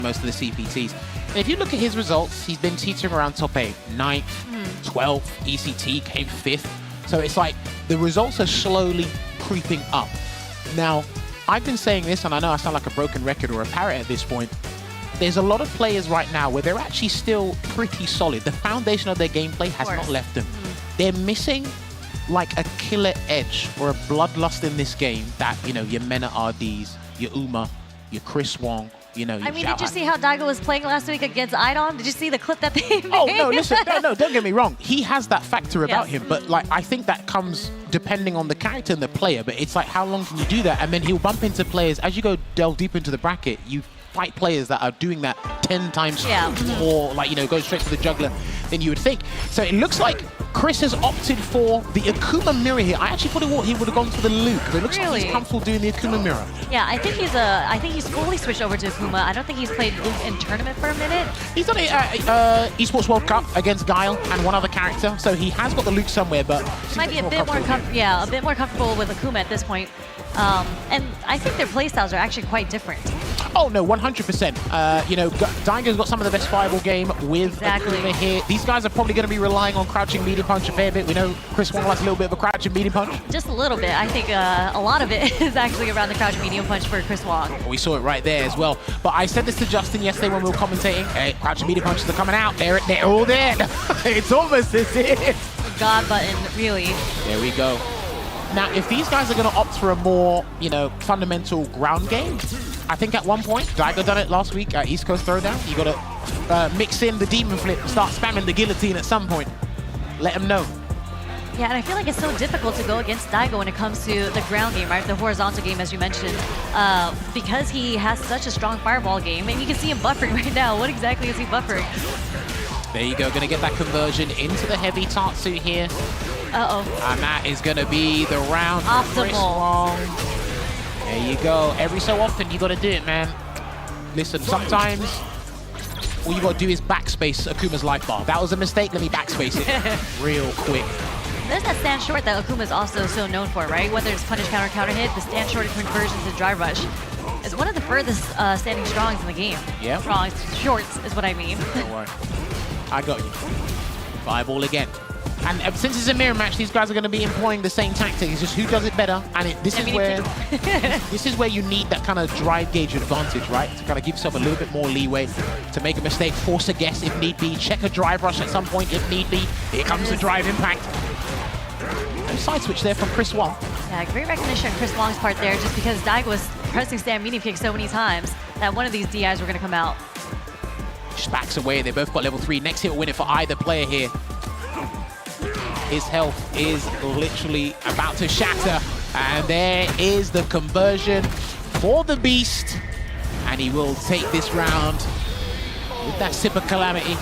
most of the CPTs. And if you look at his results, he's been teetering around top 8, 9th, 12th, ECT came 5th. So it's like the results are slowly creeping up. Now, I've been saying this, and I know I sound like a broken record or a parrot at this point. There's a lot of players right now where they're actually still pretty solid. The foundation of their gameplay has not left them. They're missing like a killer edge or a bloodlust in this game that, you know, your Mena RDs, your Uma, your Chris Wong, you know, I mean, did you see how Daigo was playing last week against Idon? Did you see the clip that they made? Oh, no, listen, no, don't get me wrong. He has that factor about him, but like, I think that comes depending on the character and the player, but it's like, how long can you do that? And then he'll bump into players, as you go delve deep into the bracket, you fight players that are doing that 10 times more, like, you know, go straight to the juggler than you would think. So it looks like Chris has opted for the Akuma mirror here. I actually thought he would have gone for the Luke, but it looks like he's comfortable doing the Akuma mirror. Yeah, I think he's fully switched over to Akuma. I don't think he's played Luke in tournament for a minute. He's done it Esports World Cup against Guile and one other character, so he has got the Luke somewhere, but he might be a bit more a bit more comfortable with Akuma at this point. And I think their playstyles are actually quite different. Oh no, 100%. You know, Daigo's got some of the best fireball game with Akuma here. These guys are probably going to be relying on crouching medium punch a fair bit. We know Chris Wong likes a little bit of a crouching medium punch. Just a little bit. I think a lot of it is actually around the crouching medium punch for Chris Wong. We saw it right there as well. But I said this to Justin yesterday when we were commentating. Hey, crouching medium punches are coming out. They're all there. It's almost as if. God button, really. There we go. Now, if these guys are going to opt for a more, you know, fundamental ground game, I think at one point, Daigo done it last week at East Coast Throwdown. You got to mix in the demon flip and start spamming the guillotine at some point. Let them know. Yeah, and I feel like it's so difficult to go against Daigo when it comes to the ground game, right? The horizontal game, as you mentioned, because he has such a strong fireball game, and you can see him buffering right now. What exactly is he buffering? There you go, going to get that conversion into the heavy Tatsu here. Uh-oh. And that is going to be the round for Chris Wong. There you go. Every so often, you got to do it, man. Listen, sometimes all you got to do is backspace Akuma's life bar. That was a mistake. Let me backspace it real quick. There's that stand short that Akuma is also so known for, right? Whether it's punish, counter hit, the stand short conversion to drive rush. It's one of the furthest standing strongs in the game. Yeah. Strongs, shorts is what I mean. Don't worry. I got you. Fireball again. And since it's a mirror match, these guys are going to be employing the same tactics. It's just who does it better. And this is where you need that kind of drive gauge advantage, right? To kind of give yourself a little bit more leeway to make a mistake, force a guess if need be, check a drive rush at some point if need be. Here comes the drive impact. And side switch there from Chris Wong. Yeah, great recognition on Chris Wong's part there, just because Daigo was pressing stand medium kick so many times that one of these DIs were going to come out. Just backs away. They both got level 3. Next hit will win it for either player here. His health is literally about to shatter. And there is the conversion for the Beast. And he will take this round with that sip of calamity.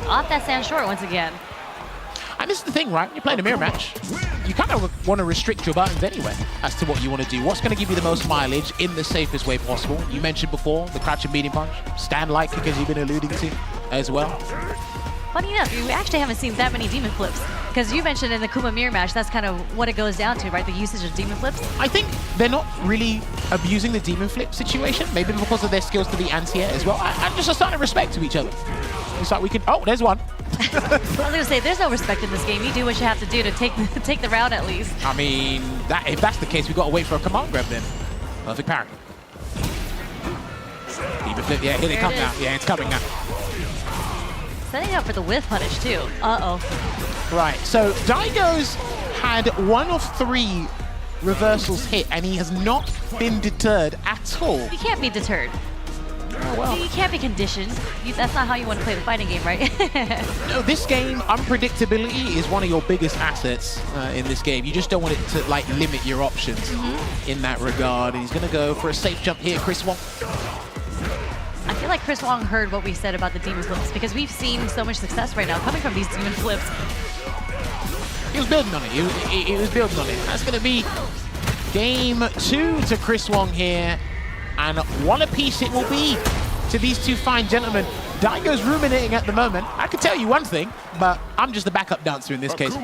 Off that stand short once again. And this is the thing, right? You're playing a mirror match. You kind of want to restrict your buttons anyway as to what you want to do. What's going to give you the most mileage in the safest way possible? You mentioned before the crouching medium punch. Stand-like kick, as you've been alluding to as well. Funny enough, you actually haven't seen that many demon flips. Because you mentioned in the Kuma mirror match, that's kind of what it goes down to, right? The usage of demon flips. I think they're not really abusing the demon flip situation. Maybe because of their skills to be anti-air as well. And just a sign of respect to each other. It's like we can... Oh, there's one. I was going to say, there's no respect in this game. You do what you have to do to take the round at least. I mean, if that's the case, we've got to wait for a command grab then. Perfect parry. Demon flip, yeah, here they come now. Yeah, it's coming now. Setting up for the whiff punish too. Uh-oh. Right, so Daigo's had 1 of 3 reversals hit, and he has not been deterred at all. You can't be deterred. Oh, well. You can't be conditioned. That's not how you want to play the fighting game, right? No, this game, unpredictability is one of your biggest assets in this game. You just don't want it to like limit your options in that regard. And he's going to go for a safe jump here, Chris Wong. I feel like Chris Wong heard what we said about the demon flips, because we've seen so much success right now coming from these demon flips. He was building on it. He was building on it. That's going to be game 2 to Chris Wong here. And what a piece it will be to these two fine gentlemen. Daigo's ruminating at the moment. I could tell you one thing, but I'm just the backup dancer in this case.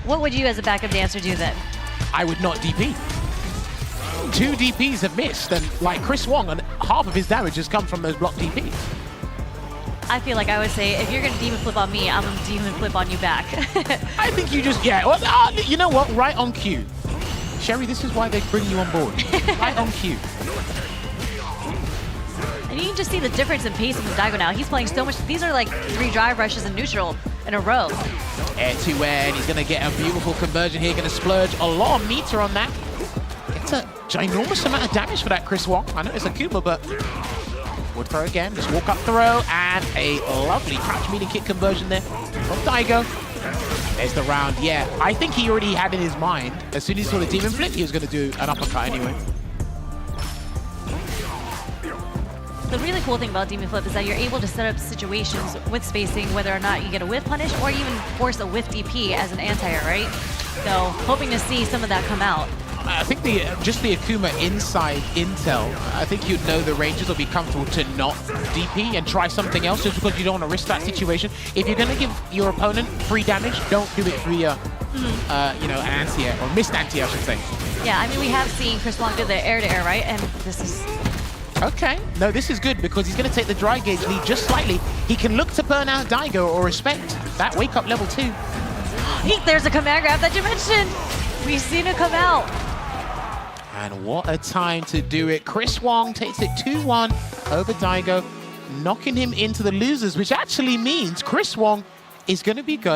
What would you as a backup dancer do then? I would not DP. 2 DPs have missed, and like Chris Wong, and half of his damage has come from those block DPs. I feel like I would say, if you're going to demon flip on me, I'm going to demon flip on you back. I think you just, yeah, well, you know what? Right on cue. Sherry, this is why they bring you on board. Right on cue. And you can just see the difference in pace from Daigo now. He's playing so much. These are like 3 drive rushes in neutral in a row. Air to air, and he's going to get a beautiful conversion here. Going to splurge a lot of meter on that. It's a ginormous amount of damage for that Chris Wong. I know it's Akuma, but wood throw again. Just walk up throw, and a lovely crouch meeting kick conversion there from Daigo. There's the round. Yeah, I think he already had in his mind, as soon as he saw the demon flip, he was going to do an uppercut anyway. The really cool thing about Demon Flip is that you're able to set up situations with spacing, whether or not you get a whiff punish or even force a whiff DP as an anti-air, right? So hoping to see some of that come out. I think just the Akuma inside intel, I think you'd know the Rangers will be comfortable to not DP and try something else just because you don't want to risk that situation. If you're going to give your opponent free damage, don't do it via, you know, an anti-air, or missed anti-air, I should say. Yeah, I mean, we have seen Chris Wong do the air-to-air, right? And this is... Okay, no, this is good because he's going to take the dry gauge lead just slightly. He can look to burn out Daigo or respect that wake up level 2. There's a command grab that you mentioned. We've seen it come out. And what a time to do it. Chris Wong takes it 2-1 over Daigo, knocking him into the losers, which actually means Chris Wong is going to be going